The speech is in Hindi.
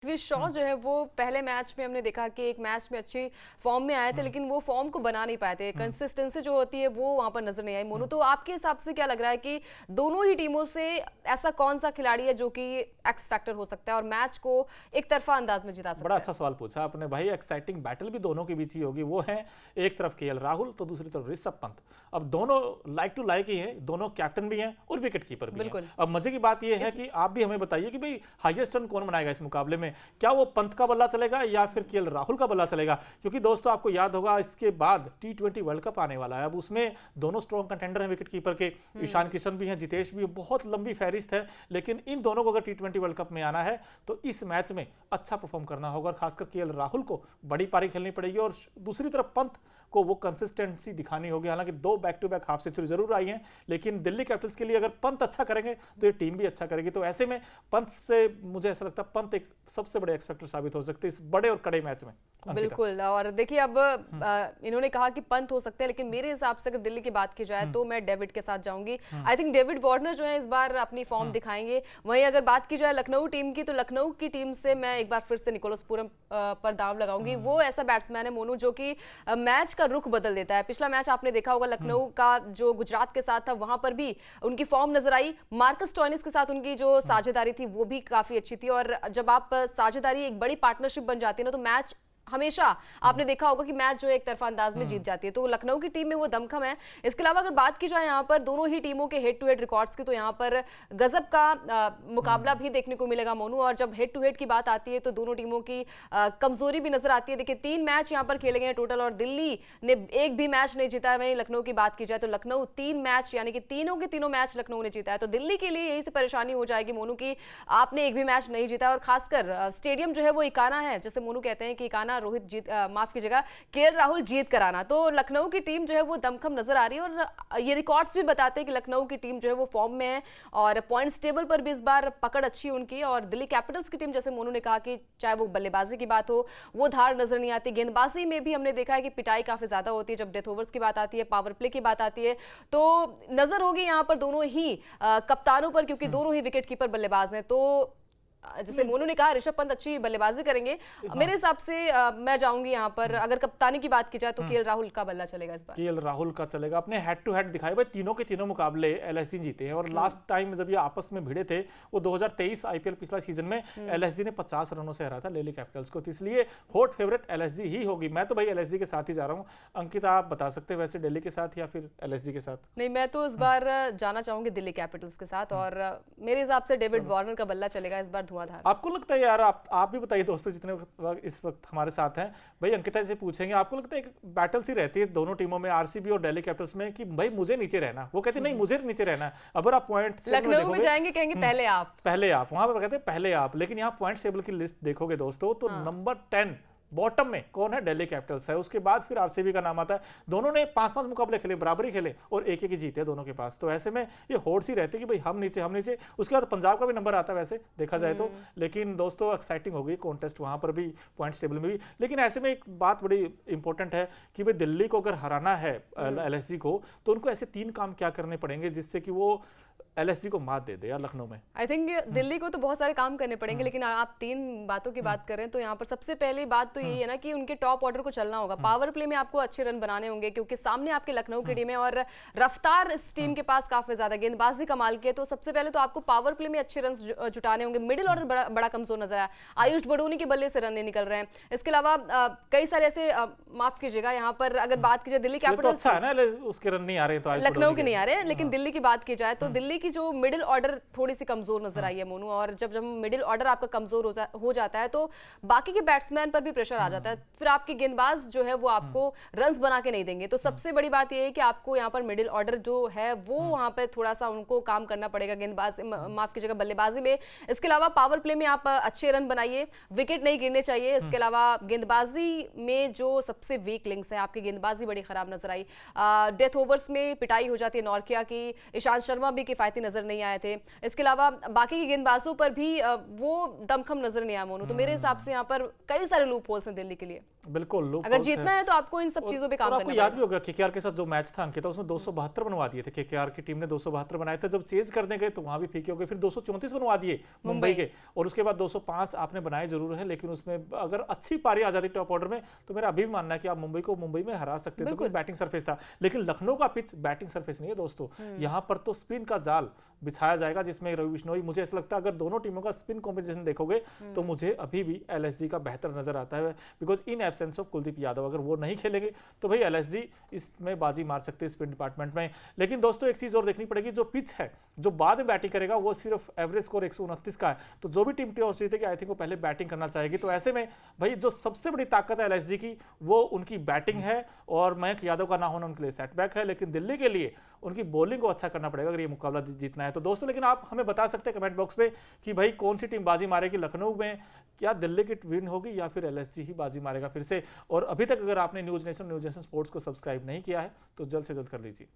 पृथ्वी शॉ जो है वो पहले मैच में हमने देखा कि एक मैच में अच्छी फॉर्म में आए थे, लेकिन वो फॉर्म को बना नहीं पाए थे। कंसिस्टेंसी जो होती है वो वहां पर नजर नहीं आई। मोनू, तो आपके हिसाब से क्या लग रहा है कि दोनों ही टीमों से ऐसा कौन सा खिलाड़ी है जो कि एक्स फैक्टर हो सकता है और मैच को एक तरफा अंदाज में जिता सकता है? बड़ा अच्छा सवाल पूछा आपने भाई। एक्साइटिंग बैटल भी दोनों के बीच ही होगी। वो है एक तरफ केएल राहुल तो दूसरी तरफ ऋषभ पंत। अब दोनों लाइक टू लाइक ही हैं, दोनों कैप्टन भी हैं और विकेट कीपर भी हैं। अब मजे की बात यह है कि आप भी हमें बताइए कि भाई हाईएस्ट रन कौन बनाएगा इस मुकाबले में? क्या वो पंत का बल्ला चलेगा या फिर केएल राहुल का बल्ला चलेगा? क्योंकि दोस्तों आपको याद होगा इसके बाद T20 वर्ल्ड कप आने वाला है। अब उसमें दोनों स्ट्रॉन्ग कंटेंडर हैं विकेट कीपर के। ईशान किशन भी हैं, जितेश भी, बहुत लंबी फहरिस्त है। लेकिन इन दोनों को अगर T20 वर्ल्ड कप में आना है तो इस मैच में अच्छा परफॉर्म करना होगा और खासकर केएल राहुल को बड़ी पारी खेलनी पड़ेगी और दूसरी तरफ पंत को वो कंसिस्टेंसी दिखानी होगी। हालांकि 2 back to back half century जरूर आई हैं, लेकिन दिल्ली कैपिटल्स के लिए अगर पंत अच्छा करेंगे तो ये टीम भी अच्छा करेगी। तो ऐसे में पंत से मुझे ऐसा लगता है पंत एक सबसे बड़े एक्स फैक्टर साबित हो सकते हैं इस बड़े और कड़े मैच में। बिल्कुल। और देखिए अब इन्होंने कहा कि पंत हो सकते हैं, लेकिन मेरे हिसाब से अगर दिल्ली की बात की जाए तो मैं डेविड के साथ जाऊंगी। आई थिंक डेविड वार्नर जो है इस बार अपनी फॉर्म दिखाएंगे। वहीं अगर बात की जाए लखनऊ टीम की, तो लखनऊ की टीम से मैं एक बार फिर से निकोलस पूरम पर दांव लगाऊंगी। वो ऐसा बैट्समैन है मोनू जो कि मैच का रुख बदल देता है। पिछला मैच आपने देखा होगा लखनऊ का जो गुजरात के साथ था, वहां पर भी उनकी फॉर्म नजर आई। मार्कस स्टोइनिस के साथ उनकी जो साझेदारी थी वो भी काफी अच्छी थी और जब आप साझेदारी एक बड़ी पार्टनरशिप बन जाती है ना तो मैच हमेशा आपने देखा होगा कि मैच जो एक तरफा अंदाज में जीत जाती है। तो लखनऊ की टीम में वो दमखम है। इसके अलावा अगर बात की जाए यहाँ पर दोनों ही टीमों के हेड टू हेड रिकॉर्ड्स की, तो यहाँ पर गजब का मुकाबला भी देखने को मिलेगा मोनू। और जब हेड टू हेड की बात आती है तो दोनों टीमों की कमजोरी भी नजर आती है। देखिए 3 मैच यहाँ पर खेले गए टोटल और दिल्ली ने एक भी मैच नहीं जीता है। वहीं लखनऊ की बात की जाए तो लखनऊ 3 मैच यानी कि तीनों के तीनों मैच लखनऊ ने जीता है। तो दिल्ली के लिए यही से परेशानी हो जाएगी मोनू की आपने एक भी मैच नहीं जीता। और खासकर स्टेडियम जो है वो इकाना है, जैसे मोनू कहते हैं कि इकाना रोहित जीत माफ कीजिएगा केएल राहुल जीत कराना। तो लखनऊ की टीम जो है वो दमखम नजर आ रही है और ये रिकॉर्ड्स भी बताते हैं कि लखनऊ की टीम जो है वो फॉर्म में है और पॉइंट्स टेबल पर भी इस बार पकड़ अच्छी है उनकी। और दिल्ली कैपिटल्स की टीम, जैसे मोनू ने कहा कि चाहे वो बल्लेबाजी की बात हो वो धार नजर नहीं आती। गेंदबाजी में भी हमने देखा है कि पिटाई काफी ज्यादा होती है जब डेथ ओवर्स की बात आती है, पावर प्ले की बात आती है। तो नजर होगी यहाँ पर दोनों ही कप्तानों पर, क्योंकि दोनों ही विकेट कीपर बल्लेबाज हैं। तो जैसे मोनू ने कहा ऋषभ पंत अच्छी बल्लेबाजी करेंगे। मेरे हिसाब से मैं जाऊंगी यहाँ पर, अगर कप्तानी की बात की जाए तो केएल राहुल का बल्ला चलेगा इस बार। केएल राहुल का चलेगा। अपने हेड टू हेड दिखाए भाई, तीनों के तीनों मुकाबले एलएसजी जीते हैं और लास्ट टाइम जब ये आपस में भिड़े थे वो 2023 आईपीएल पिछला सीजन में एलएसजी ने 50 रनों से हराया था दिल्ली कैपिटल्स को। तो इसलिए हॉट फेवरेट एलएसजी ही होगी। मैं तो भाई एलएसजी के साथ ही जा रहा हूँ। अंकिता आप बता सकते हैं वैसे दिल्ली के साथ या फिर एलएसजी के साथ? नहीं, मैं तो इस बार जाना चाहूंगी दिल्ली कैपिटल्स के साथ और मेरे हिसाब से डेविड वार्नर का बल्ला चलेगा इस बार धुआंधार। आपको लगता है यार, आप भी बताइए दोस्तों जितने इस वक्त हमारे साथ हैं, भाई अंकिता से पूछेंगे आपको लगता है एक बैटल सी रहती है दोनों टीमों में आरसीबी और दिल्ली कैपिटल्स में कि भाई मुझे नीचे रहना, वो कहते नहीं मुझे नीचे रहना। अगर आप पॉइंट लखनऊ में जाएंगे कहेंगे पहले आप वहां पर कहते हैं पहले आप, लेकिन यहाँ पॉइंट टेबल की लिस्ट देखोगे दोस्तों तो नंबर 10 बॉटम में कौन है? दिल्ली कैपिटल्स है। उसके बाद फिर आरसीबी का नाम आता है। दोनों ने 5-5 मुकाबले खेले, बराबरी खेले और एक ही जीते दोनों के पास। तो ऐसे में ये होड़ सी रहती है कि भाई हम नीचे। उसके बाद पंजाब का भी नंबर आता है वैसे देखा जाए तो। लेकिन दोस्तों एक्साइटिंग हो गई कॉन्टेस्ट वहां पर भी, पॉइंट्स टेबल में भी। लेकिन ऐसे में एक बात बड़ी इंपॉर्टेंट है कि भाई दिल्ली को अगर हराना है एलएसजी को, तो उनको ऐसे 3 काम क्या करने पड़ेंगे जिससे कि वो एलएसजी को मात दे दे यार लखनऊ में? आई थिंक दिल्ली को तो बहुत सारे काम करने पड़ेंगे, लेकिन आप 3 बातों की बात कर रहे हैं तो यहाँ पर सबसे पहली बात तो यही है ना कि उनके टॉप ऑर्डर को चलना होगा। पावर प्ले में आपको अच्छे रन बनाने होंगे क्योंकि सामने आपके लखनऊ की टीम है और रफ्तार इस टीम के पास काफी ज्यादा, गेंदबाजी कमाल की है। तो सबसे पहले तो आपको पावर प्ले में अच्छे रन जुटाने होंगे। मिडिल ऑर्डर बड़ा कमजोर नजर आया, आयुष बडोनी के बल्ले से रन नहीं निकल रहे हैं। इसके अलावा कई सारे ऐसे माफ कीजिएगा यहाँ पर अगर बात की जाए दिल्ली कैपिटल्स, उसके रन नहीं आ रहे तो लखनऊ के नहीं आ रहे, लेकिन दिल्ली की बात की जाए तो दिल्ली की जो मिडिल ऑर्डर थोड़ी सी कमजोर नजर आई है मोनू। और जब मिडिल ऑर्डर आपका कमजोर हो जाता है तो बाकी के बैट्समैन पर भी प्रेशर आ जाता है। फिर आपके गेंदबाज जो है वो आपको रन्स बना के नहीं देंगे। तो सबसे बड़ी बात यह है कि आपको यहाँ पर मिडिल ऑर्डर जो है वो वहां पर थोड़ा सा उनको काम करना पड़ेगा गेंदबाज माफ कीजिएगा बल्लेबाजी में। इसके अलावा पावर प्ले में आप अच्छे रन बनाइए, विकेट नहीं गिरने चाहिए। इसके अलावा गेंदबाजी में जो सबसे वीक लिंक्स है, आपकी गेंदबाजी बड़ी खराब नजर आई। डेथ ओवर्स में पिटाई हो जाती है नॉर्किया की, ईशांत शर्मा भी किफायती कवायती नजर नहीं आए थे। इसके अलावा बाकी के गेंदबाजों पर भी वो दमखम नजर नहीं आया मोनू। तो मेरे हिसाब से यहाँ पर कई सारे लूप होल्स हैं दिल्ली के लिए। बिल्कुल, अगर जीतना है तो आपको इन सब चीजों पे काम करना आपको याद भी होगा केकेआर के साथ जो मैच था अंकिता, उसमें 272 बनवा दिए थे। केकेआर की टीम ने 272 बनाए थे, जब चेज करने गए तो वहां भी फीके हो गए, फिर 234 बनवा दिए मुंबई के, और उसके बाद 205 आपने बनाए जरूर है, लेकिन उसमें अगर अच्छी पारी आ जाती टॉप ऑर्डर में तो मेरा अभी भी मानना है कि आप मुंबई को मुंबई में हरा सकते थे, क्योंकि बैटिंग सरफेस था। लेकिन लखनऊ का पिच बैटिंग सरफेस नहीं है दोस्तों, यहाँ पर तो स्पिन का जाल बिछाया जाएगा, जिसमें रवि बिश्नोई, मुझे ऐसा लगता है अगर दोनों टीमों का स्पिन कॉम्बिनेशन देखोगे तो मुझे अभी भी एलएसजी का बेहतर नजर आता है, because in absence of Kuldeep Yadav अगर वो नहीं खेलेंगे तो भाई एलएसजी इसमें बाजी मार सकते हैं स्पिन डिपार्टमेंट में। लेकिन दोस्तों एक चीज और देखनी पड़ेगी, जो पिच है जो बाद में बैटिंग करेगा वो सिर्फ एवरेज स्कोर 129 का है, तो जो भी टीम टॉस जीतेगी आई थिंक वो पहले बैटिंग करना चाहेगी। तो ऐसे में भाई जो सबसे बड़ी ताकत है एलएसजी की वो उनकी बैटिंग है, और मयंक यादव का ना होना उनके लिए सेटबैक है, लेकिन दिल्ली के लिए उनकी बॉलिंग को अच्छा करना पड़ेगा अगर ये मुकाबला जीतना है तो दोस्तों। लेकिन आप हमें बता सकते हैं कमेंट बॉक्स में कि भाई कौन सी टीम बाजी मारेगी लखनऊ में, क्या दिल्ली की विन होगी या फिर एलएसजी ही बाजी मारेगा फिर से। और अभी तक अगर आपने न्यूज़ नेशन स्पोर्ट्स को सब्सक्राइब नहीं किया है तो जल्द से जल्द कर लीजिए।